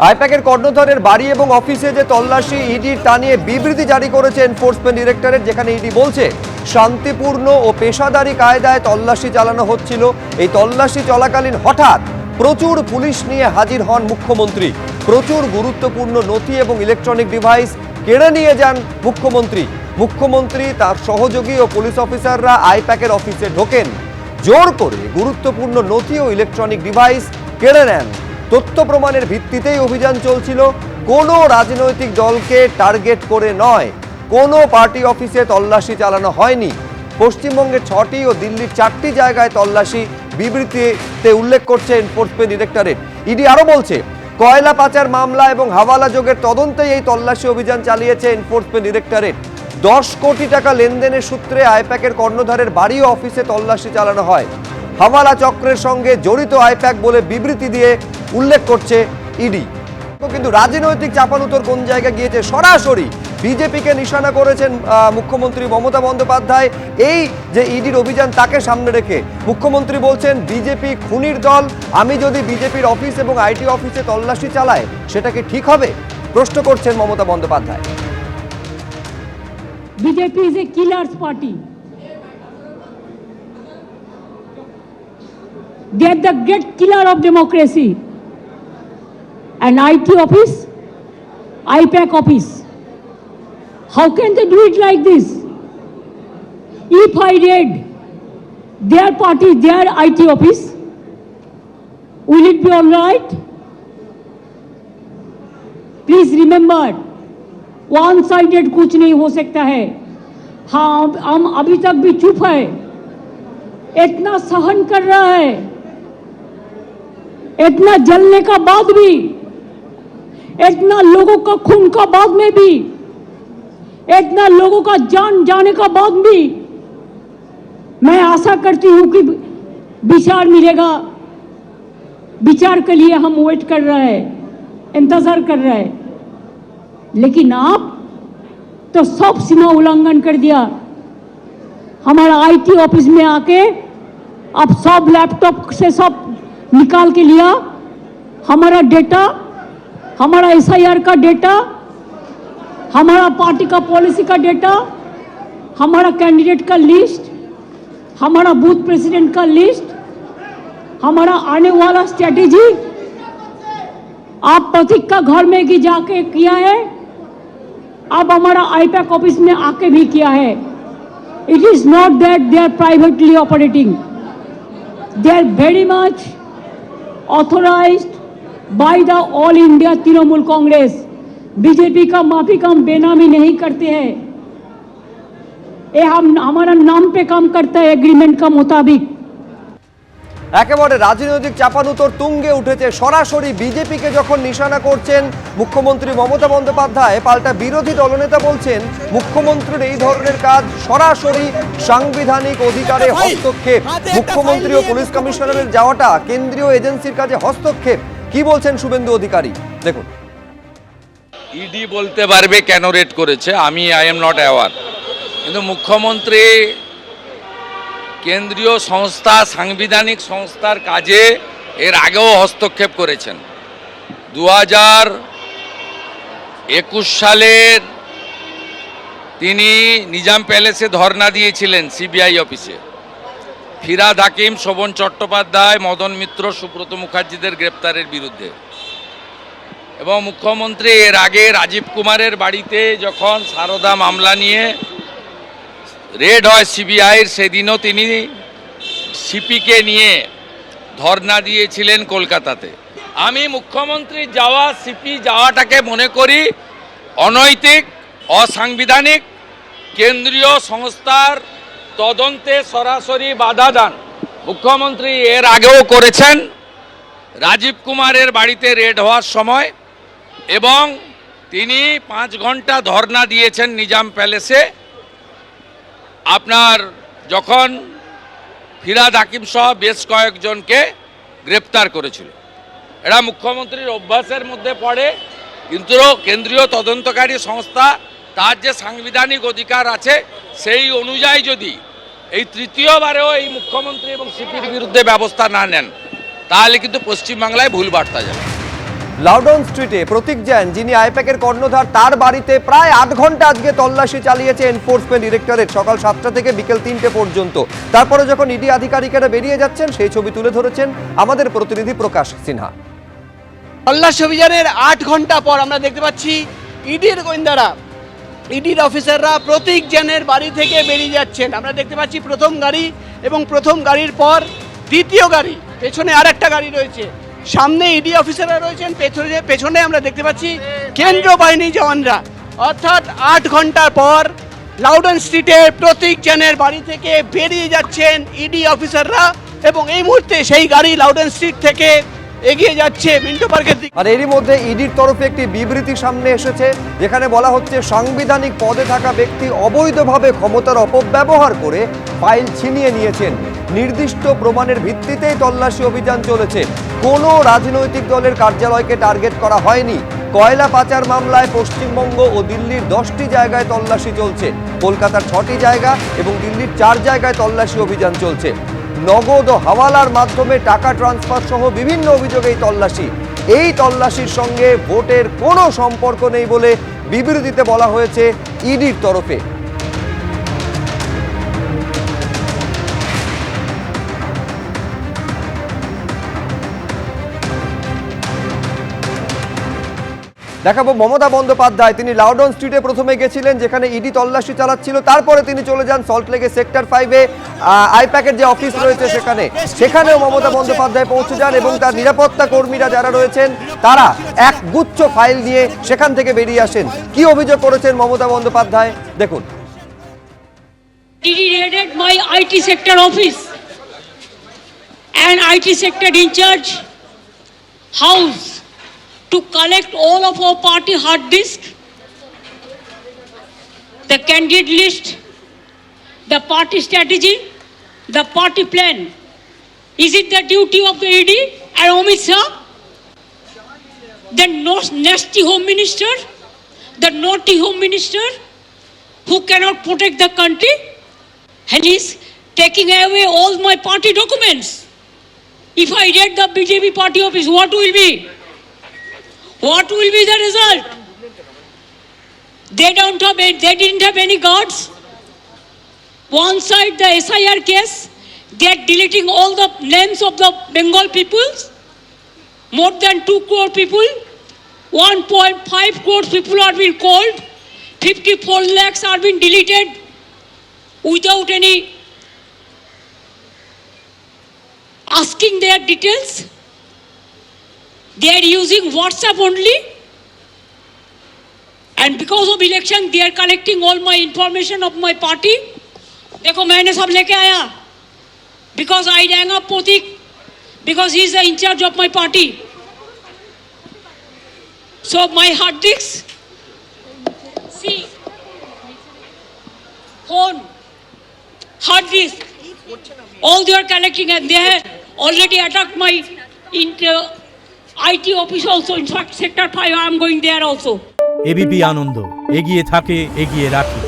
আইপ্যাকের কর্ণধরের বাড়ি এবং অফিসে যে তল্লাশি ইডির তা নিয়ে বিবৃতি জারি করেছে এনফোর্সমেন্ট ডিরেক্টরেট, যেখানে ইডি বলছে শান্তিপূর্ণ ও পেশাদারি কায়দায় তল্লাশি চালানো হচ্ছিল। এই তল্লাশি চলাকালীন হঠাৎ প্রচুর পুলিশ নিয়ে হাজির হন মুখ্যমন্ত্রী। প্রচুর গুরুত্বপূর্ণ নথি এবং ইলেকট্রনিক ডিভাইস কেড়ে নিয়ে যান মুখ্যমন্ত্রী তার সহযোগী ও পুলিশ অফিসাররা আইপ্যাকের অফিসে ঢোকেন, জোর করে গুরুত্বপূর্ণ নথি ও ইলেকট্রনিক ডিভাইস কেড়ে নেন। তথ্য প্রমাণের ভিত্তিতেই অভিযান চলছিল, কোনো রাজনৈতিক দলকে টার্গেট করে নয়। কোনো পার্টি অফিসে তল্লাশি চালানো হয়নি। পশ্চিমবঙ্গের 6টি ও দিল্লির 4টি জায়গায় তল্লাশি বিবৃতিতে উল্লেখ করছে এনফোর্সমেন্ট ডিরেক্টরেট। ইডি আরো বলছে কয়লা পাচার মামলা এবং হাওয়ালা যোগের তদন্তেই এই তল্লাশি অভিযান চালিয়েছে এনফোর্সমেন্ট ডিরেক্টরেট। 10 কোটি টাকা লেনদেনের সূত্রে আইপ্যাকের কর্ণধারের বাড়ি ও অফিসে তল্লাশি চালানো হয়। হাওয়ালা চক্রের সঙ্গে জড়িত আইপ্যাক বলে বিবৃতি দিয়ে উল্লেখ করছে ইডি। কিন্তু রাজনৈতিক চাপানুতর কোন জায়গায় গিয়েছে? সরাসরি বিজেপিকে নিশানা করেছেন মুখ্যমন্ত্রী মমতা বন্দ্যোপাধ্যায়। এই যে ইডির অভিযান তাকে সামনে রেখে মুখ্যমন্ত্রী বলছেন বিজেপি খুনির দল, আমি যদি বিজেপির অফিস এবং আইটি অফিসে তল্লাশি চালায় সেটা কি ঠিক হবে? প্রশ্ন করছেন Mamata Bandyopadhyay. BJP is a killers party. They are the great killer of democracy. An IT office, IPAC office. How can they do it like this? If I raid their party, their IT office, will it be all right? Please remember, one-sided कुछ नहीं हो सकता है। हाँ, हम अभी तक भी चुप है, इतना सहन कर रहा है, इतना जलने का बाद भी, इतना लोगों का खून का बाद में भी, इतना लोगों का जान जाने का बाद भी मैं आशा करती हूं कि विचार मिलेगा। विचार के लिए हम वेट कर रहे हैं, इंतजार कर रहे हैं, लेकिन आप तो सब सीमा उल्लंघन कर दिया। हमारा आईटी ऑफिस में आके आप सब लैपटॉप से सब निकाल के लिया, हमारा डेटा, हमारा एसआईआर का डेटा, हमारा पार्टी का पॉलिसी का डेटा, हमारा कैंडिडेट का लिस्ट, हमारा बूथ प्रेसिडेंट का लिस्ट, हमारा आने वाला स्ट्रेटेजी आप प्रतीक का घर में भी जाके किया है, अब हमारा आईपैक ऑफिस में आके भी किया है। It is not that they are privately operating. They are very much authorized by the All India Trinamool Congress. BJP का माफी काम बेनामी नहीं करते हैं, ये हम हमारा नाम पे काम करता है एग्रीमेंट का मुताबिक। একেবারে রাজনৈতিক চাপানুতর তুঙ্গে উঠেছে। সরাসরি বিজেপিকে যখন নিশানা করছেন মুখ্যমন্ত্রী মমতা বন্দ্যোপাধ্যায়, পাল্টা বিরোধী দলনেতা বলছেন মুখ্যমন্ত্রীর এই ধরনের কাজ সরাসরি সাংবিধানিক অধিকারে হস্তক্ষেপ। মুখ্যমন্ত্রী ও পুলিশ কমিশনারের যাওয়াটা কেন্দ্রীয় এজেন্সির কাজে হস্তক্ষেপ। কি বলছেন শুভেন্দু অধিকারী, দেখুন। ইডি বলতে পারবে কেন রেড করেছে, আমি আই এম নট অ্যাওয়ার, কিন্তু মুখ্যমন্ত্রী কেন্দ্রীয় সংস্থা, সাংবিধানিক সংস্থার কাজে এর আগেও হস্তক্ষেপ করেছেন। 2021 সালের তিনি নিজাম প্যালেসে ধর্ণা দিয়েছিলেন সিবিআই অফিসে। ফিরহাদ হাকিম, শোভন চট্টোপাধ্যায়, মদন মিত্র, সুব্রত মুখার্জিদের গ্রেপ্তারের বিরুদ্ধে। এবং মুখ্যমন্ত্রী এর আগে রাজীব কুমারের বাড়িতে যখন সারদা মামলা নিয়ে রেড হয় সিবিআইয়ের, সেদিনও তিনি সিপিকে নিয়ে ধর্ণা দিয়েছিলেন কলকাতাতে। আমি মুখ্যমন্ত্রী যাওয়া, সিপি যাওয়াটাকে মনে করি অনৈতিক, অসাংবিধানিক, কেন্দ্রীয় সংস্থার তদন্তে সরাসরি বাধা দান মুখ্যমন্ত্রী এর আগেও করেছেন রাজীব কুমারের বাড়িতে রেড হওয়ার সময়, এবং তিনি 5 ঘন্টা ধর্ণা দিয়েছেন নিজাম প্যালেসে। আপনার যখন ফিরহাদ হাকিম সহ বেশ কয়েকজনকে গ্রেপ্তার করেছিল, এরা মুখ্যমন্ত্রীর অভ্যাসের মধ্যে পড়ে। কিন্তু কেন্দ্রীয় তদন্তকারী সংস্থা তার যে সাংবিধানিক অধিকার আছে সেই অনুযায়ী যদি এই তৃতীয়বারেও এই মুখ্যমন্ত্রী এবং সিপির বিরুদ্ধে ব্যবস্থা না নেন, তাহলে কিন্তু পশ্চিমবাংলায় ভুল বার্তা যাবে। লাউডন স্ট্রিটে প্রতীক জৈন, যিনি আইপ্যাকের কর্ণধার, তার বাড়িতে প্রায় 8 ঘন্টা আজকে তল্লাশি চালিয়েছে এনফোর্সমেন্ট ডিরেক্টরেট, সকাল 7টা থেকে বিকেল 3টে পর্যন্ত। তারপরে যখন ইডি আধিকারিকেরা বেরিয়ে যাচ্ছেন, সেই ছবি তুলে ধরেছেন আমাদের প্রতিনিধি প্রকাশ সিনহা। তল্লাশি অভিযানের 8 ঘন্টা পর আমরা দেখতে পাচ্ছি ইডির গোয়েন্দারা, ইডির অফিসাররা প্রতীক জৈনের বাড়ি থেকে বেরিয়ে যাচ্ছেন। আমরা দেখতে পাচ্ছি প্রথম গাড়ি, এবং প্রথম গাড়ির পর দ্বিতীয় গাড়ি, পেছনে আরেকটা গাড়ি রয়েছে, সামনে ইডি অফিসাররা রয়েছেন, পেছনে আমরা দেখতে পাচ্ছি কেন্দ্রীয় বাহিনী জওয়ানরা। অর্থাৎ 8 ঘন্টার পর লাউডন স্ট্রিটের প্রতীক জৈনের বাড়ি থেকে বেরিয়ে যাচ্ছেন ইডি অফিসাররা, এবং এই মুহূর্তে সেই গাড়ি লাউডন স্ট্রিট থেকে এগিয়ে যাচ্ছে মিন্টো পার্কের দিকে। আর এরই মধ্যে ইডির তরফে একটি বিবৃতি সামনে এসেছে, যেখানে বলা হচ্ছে সাংবিধানিক পদে থাকা ব্যক্তি অবৈধভাবে ক্ষমতার অপব্যবহার করে ফাইল ছিনিয়ে নিয়েছেন। নির্দিষ্ট প্রমাণের ভিত্তিতেই তল্লাশি অভিযান চলেছে। কোনো রাজনৈতিক দলের কার্যালয়কে টার্গেট করা হয়নি। কয়লা পাচার মামলায় পশ্চিমবঙ্গ ও দিল্লির 10টি জায়গায় তল্লাশি চলছে, কলকাতার 6টি জায়গা এবং দিল্লির 4 জায়গায় তল্লাশি অভিযান চলছে। নগদ ও হাওয়ালার মাধ্যমে টাকা ট্রান্সফার সহ বিভিন্ন অভিযোগে এই তল্লাশি। এই তল্লাশির সঙ্গে ভোটের কোনো সম্পর্ক নেই বলে বিবৃতিতে বলা হয়েছে ইডির তরফে। দেখাবো মমতা বন্দ্যোপাধ্যায়, তিনি লাউডন স্ট্রিটে প্রথমে গেছিলেন, যেখানে ইডি তল্লাশি চালাচ্ছিল। তারপরে তিনি চলে যান সল্টলেকে সেক্টর 5-এ আইপ্যাকের যে অফিস রয়েছে সেখানেও মমতা বন্দ্যোপাধ্যায় পৌঁছে যান, এবং তার নিরাপত্তা কর্মীরা যারা রয়েছেন তারা এক গুচ্ছ ফাইল নিয়ে সেখান থেকে বেরিয়ে আসেন। কি অভিযোগ করেছেন মমতা বন্দ্যোপাধ্যায় দেখুন। He raided my IT sector office and IT sector in charge house to collect all of our party hard disk, the candidate list, the party strategy, the party plan. Is it the duty of the ED and Amit Shah, the nasty home minister, the naughty home minister who cannot protect the country, and he's taking away all my party documents? If I raid the BJP party office, what will be? What will be the result? They didn't have any guards. One side, the SIR case, they are deleting all the names of the Bengal peoples. More than 2 crore people, 1.5 crore people are being called, 54 lakhs are being deleted without any asking their details. They are using WhatsApp only, and because of election they are collecting all my information of my party. देखो मैंने सब लेके आया, because I rang up Pratik, because he is the in charge of my party. So my hard disks, see, phone, hard disk, all they are collecting, and they have already attacked my IT office also. In fact, sector 5, I am going there also. ABP Ananda, এগিয়ে থাকে, এগিয়ে রাখে।